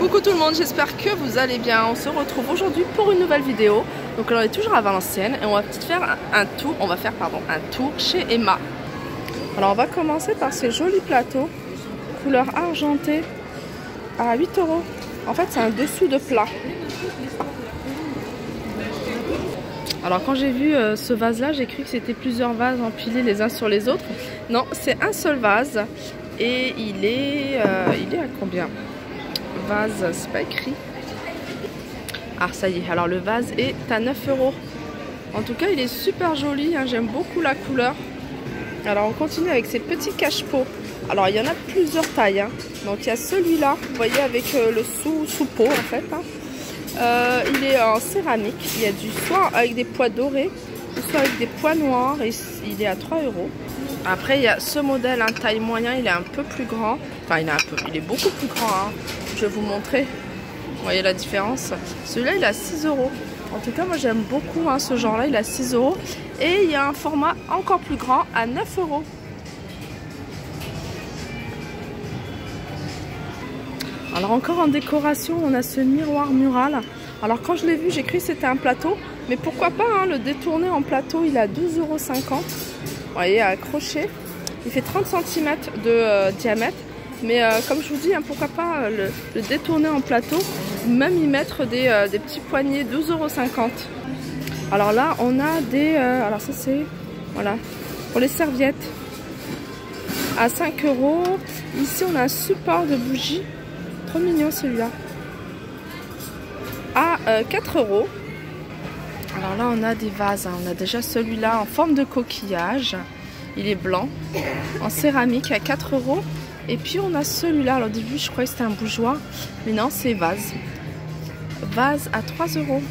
Coucou tout le monde, j'espère que vous allez bien. On se retrouve aujourd'hui pour une nouvelle vidéo. Donc on est toujours à Valenciennes et on va faire un tour, un tour chez Emma. Alors on va commencer par ces jolis plateaux couleur argentée à 8 €. En fait c'est un dessous de plat. Alors quand j'ai vu ce vase là, j'ai cru que c'était plusieurs vases empilés les uns sur les autres. Non, c'est un seul vase et il est à combien? Vase, c'est pas écrit. Ah ça y est, alors le vase est à 9 €. En tout cas il est super joli, hein, j'aime beaucoup la couleur. Alors on continue avec ces petits cache-pots. Alors il y en a plusieurs tailles, hein. Donc il y a celui-là, vous voyez avec le sous-pot en fait, hein. Il est en céramique, il y a du soit avec des pois dorés, soit avec des pois noirs et il est à 3 €. Après il y a ce modèle, un taille moyen, il est un peu plus grand. Enfin il est beaucoup plus grand, hein. Je vais vous montrer. Vous voyez la différence. Celui-là il est à 6 €. En tout cas moi j'aime beaucoup, hein, ce genre là, il est à 6 €. Et il y a un format encore plus grand à 9 €. Alors encore en décoration, on a ce miroir mural. Alors quand je l'ai vu, j'ai cru que c'était un plateau. Mais pourquoi pas, hein, le détourner en plateau, il est à 12,50 €. Vous voyez, accroché. Il fait 30 cm de diamètre. Mais comme je vous dis, hein, pourquoi pas le détourner en plateau. Même y mettre des petits poignets, 12,50 €. Alors là, on a des... alors ça c'est... Voilà. Pour les serviettes. À 5 €. Ici, on a un support de bougies. Trop mignon celui-là. À 4 €. Alors là on a des vases, hein. On a déjà celui-là en forme de coquillage. Il est blanc, en céramique à 4 €. Et puis on a celui-là. Alors au début je croyais que c'était un bougeoir, mais non, c'est vase. Vase à 3 €.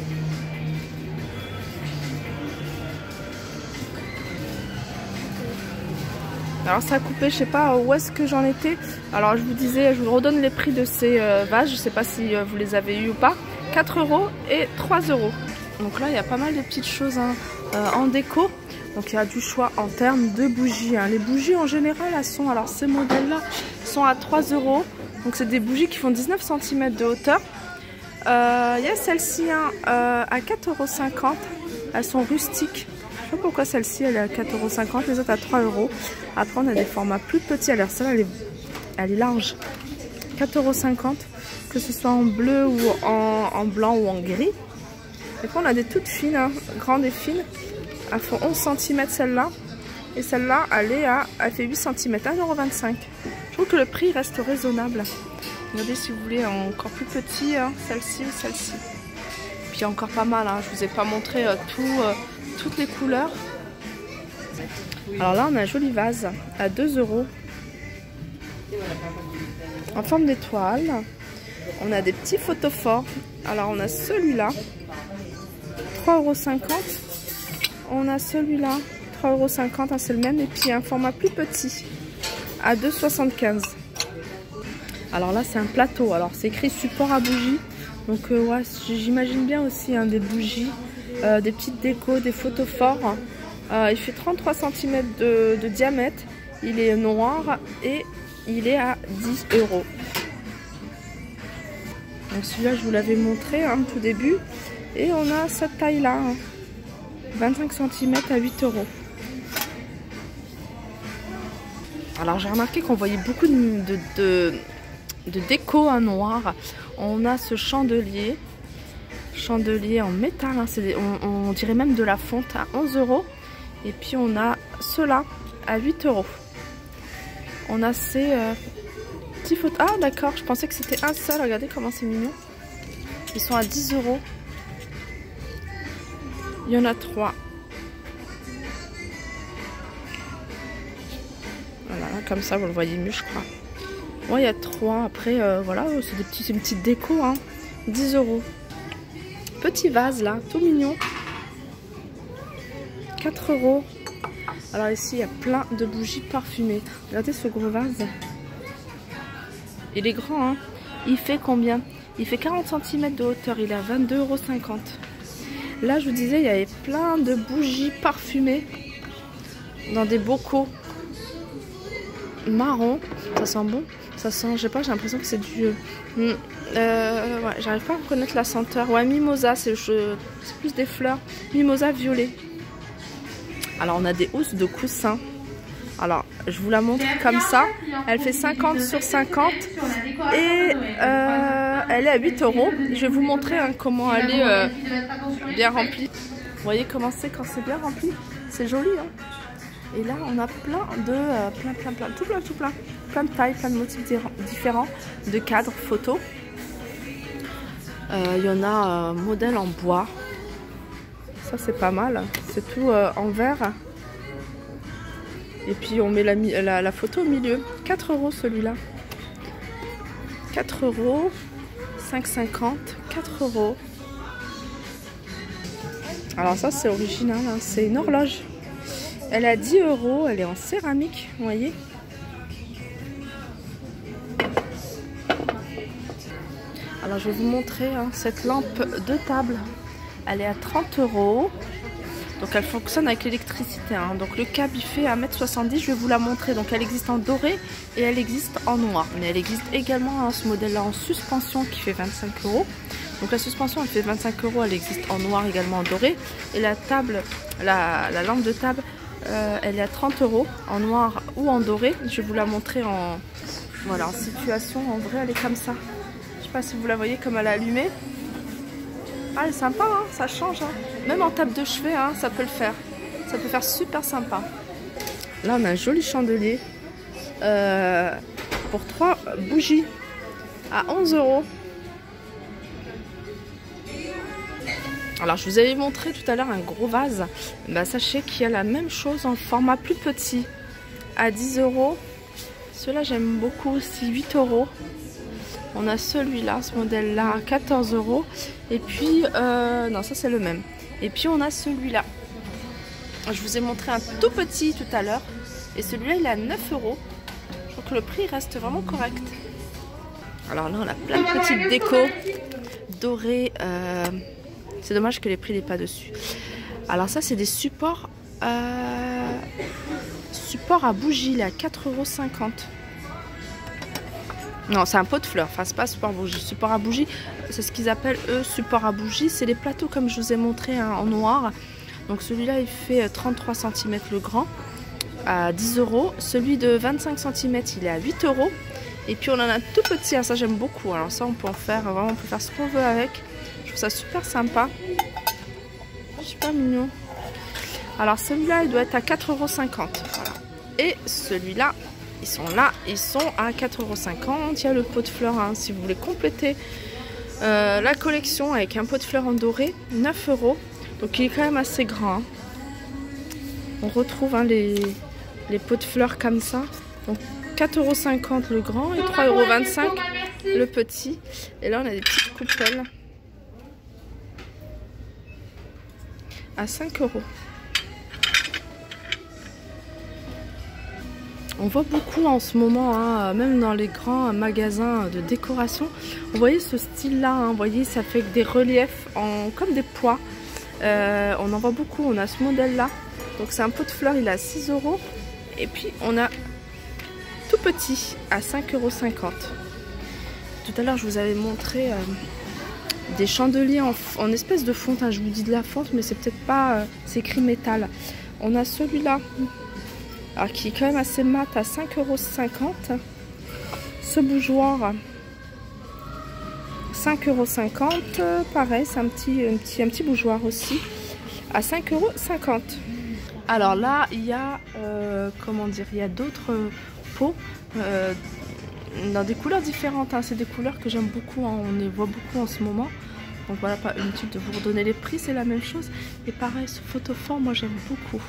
Alors ça a coupé, je sais pas où est-ce que j'en étais. Alors je vous disais, je vous redonne les prix de ces vases. Je sais pas si vous les avez eu ou pas. 4 € et 3 €. Donc là il y a pas mal de petites choses, hein, en déco. Donc il y a du choix en termes de bougies, hein. Les bougies en général elles sont, alors ces modèles là sont à 3 €. Donc c'est des bougies qui font 19 cm de hauteur. Il y a celle-ci, hein, à 4,50 €. Elles sont rustiques. Je sais pas pourquoi celle-ci elle est à 4,50 €, les autres à 3 €. Après on a des formats plus petits. Alors celle-là elle est large. 4,50 €, que ce soit en bleu ou en blanc ou en gris. Et puis on a des toutes fines, hein, grandes et fines. Elles font 11 cm celle-là. Et celle-là elle fait 8 cm, 1,25 €. Je trouve que le prix reste raisonnable. Regardez si vous voulez encore plus petit, hein, celle-ci ou celle-ci. Puis il y a encore pas mal, hein. Je vous ai pas montré toutes les couleurs. Alors là on a un joli vase à 2 € en forme d'étoile. On a des petits photophores. Alors on a celui-là 3,50 €. On a celui-là 3,50 €, hein, c'est le même. Et puis un format plus petit à 2,75 €. Alors là c'est un plateau. Alors c'est écrit support à bougies. Donc ouais, j'imagine bien aussi, hein, des bougies, des petites décos, des photophores. Il fait 33 cm de diamètre. Il est noir et il est à 10 €. Donc celui-là je vous l'avais montré, hein, tout début. Et on a cette taille-là, hein, 25 cm à 8 €. Alors j'ai remarqué qu'on voyait beaucoup de déco en noir. On a ce chandelier en métal, hein, on dirait même de la fonte, à 11 €. Et puis on a ceux-là à 8 €. On a ces petits photos. Ah d'accord, je pensais que c'était un seul. Regardez comment c'est mignon. Ils sont à 10 €. Il y en a 3. Voilà, comme ça vous le voyez mieux je crois. Ouais, il y a 3. Après voilà, c'est une petite déco, hein. 10 €. Petit vase là, tout mignon. 4 €. Alors ici il y a plein de bougies parfumées. Regardez ce gros vase. Il est grand, hein. Il fait combien? Il fait 40 cm de hauteur. Il est à 22,50 €. Là je vous disais il y avait plein de bougies parfumées dans des bocaux marron. Ça sent bon. Ça sent, je sais pas, j'ai l'impression que c'est du... ouais, j'arrive pas à reconnaître la senteur. Ouais, mimosa, c'est plus des fleurs. Mimosa violet. Alors on a des housses de coussins. Alors je vous la montre comme ça. Elle fait 50 sur 50 et elle est à 8 €. Je vais vous montrer hein, comment elle est bien remplie. Vous voyez comment c'est quand c'est bien rempli? C'est joli hein. Et là on a plein de plein de tailles, plein de motifs différents, de cadres photos. Il y en a un modèle en bois. Ça c'est pas mal. C'est tout en verre. Et puis on met la photo au milieu. 4 € celui-là. 4 €. 5,50. 4 €. Alors ça c'est original. Hein. C'est une horloge. Elle est à 10 €. Elle est en céramique. Vous voyez. Alors je vais vous montrer hein, cette lampe de table. Elle est à 30 €. Donc elle fonctionne avec l'électricité. Hein. Donc le câble il fait 1,70 m. Je vais vous la montrer. Donc elle existe en doré et elle existe en noir. Mais elle existe également hein, ce modèle là en suspension qui fait 25 €. Donc la suspension elle fait 25 €. Elle existe en noir également en doré. Et la table, la lampe de table, elle est à 30 € en noir ou en doré. Je vais vous la montrer en, voilà, en situation. En vrai elle est comme ça. Je sais pas si vous la voyez comme elle est allumée. Ah, elle est sympa, hein, ça change. Hein. Même en table de chevet, hein, ça peut le faire. Ça peut faire super sympa. Là, on a un joli chandelier pour 3 bougies à 11 €. Alors, je vous avais montré tout à l'heure un gros vase. Bah, sachez qu'il y a la même chose en format plus petit à 10 €. Celui-là, j'aime beaucoup aussi, 8 €. On a celui-là, ce modèle-là, 14 €. Et puis, non, ça c'est le même. Et puis on a celui-là. Je vous ai montré un tout petit tout à l'heure. Et celui-là, il est à 9 €. Je crois que le prix reste vraiment correct. Alors là, on a plein de petites décos dorées. C'est dommage que les prix n'aient pas dessus. Alors ça, c'est des supports, supports à bougie. Il est à 4,50 €. Non, c'est un pot de fleurs, enfin c'est pas support à bougie. Support à bougie, c'est ce qu'ils appellent eux support à bougie. C'est les plateaux comme je vous ai montré hein, en noir. Donc celui-là il fait 33 cm le grand à 10 €. Celui de 25 cm il est à 8 €. Et puis on en a un tout petit, hein, ça j'aime beaucoup. Alors ça on peut en faire, vraiment on peut faire ce qu'on veut avec. Je trouve ça super sympa. Super mignon. Alors celui-là il doit être à 4,50 €. Voilà. Et celui-là, ils sont là, ils sont à 4,50 €. Il y a le pot de fleurs hein, si vous voulez compléter la collection avec un pot de fleurs en doré, 9 €. Donc il est quand même assez grand. Hein. On retrouve hein, les pots de fleurs comme ça. Donc 4,50 € le grand et 3,25 € le petit. Et là on a des petites coupelles à 5 €. On voit beaucoup en ce moment, hein, même dans les grands magasins de décoration. Vous voyez ce style-là, hein, vous voyez, ça fait des reliefs comme des pois. On en voit beaucoup, on a ce modèle-là. Donc c'est un pot de fleurs, il est à 6 €. Et puis on a tout petit à 5,50 €. Tout à l'heure, je vous avais montré des chandeliers en espèce de fonte. Hein. Je vous dis de la fonte, mais c'est peut-être pas... c'est écrit métal. On a celui-là. Alors qui est quand même assez mat à 5,50 €. Ce bougeoir 5,50 €. Pareil, c'est un petit bougeoir aussi à 5,50 €. Alors là, il y a comment dire, il y a d'autres pots dans des couleurs différentes. Hein. C'est des couleurs que j'aime beaucoup. Hein. On les voit beaucoup en ce moment. Donc voilà, pas inutile de vous redonner les prix, c'est la même chose. Et pareil, ce photophore, moi j'aime beaucoup.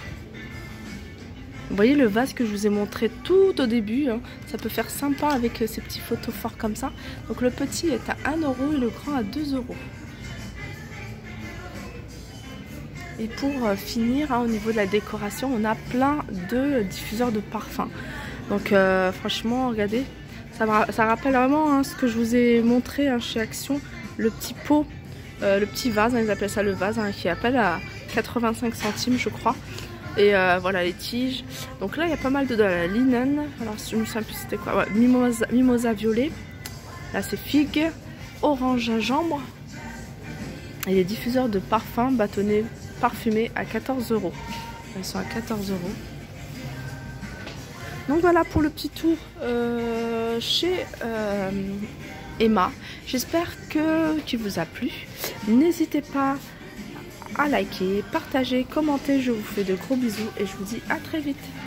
Vous voyez le vase que je vous ai montré tout au début, hein, ça peut faire sympa avec ces petits photophores comme ça. Donc le petit est à 1 € et le grand à 2 €. Et pour finir, hein, au niveau de la décoration, on a plein de diffuseurs de parfums. Donc franchement, regardez, ça rappelle vraiment hein, ce que je vous ai montré hein, chez Action, le petit pot, le petit vase, hein, ils appellent ça le vase, hein, qui appelle à 85 centimes je crois. Et voilà les tiges. Donc là il y a pas mal de linen. Alors je me souviens plus c'était quoi, ouais, mimosa violet. Là c'est figue, orange gingembre. Et les diffuseurs de parfum bâtonnets parfumés à 14 €. Ils sont à 14 €. Donc voilà pour le petit tour chez Emma. J'espère qu'il vous a plu. N'hésitez pas à liker, partager, commenter. Je vous fais de gros bisous et je vous dis à très vite.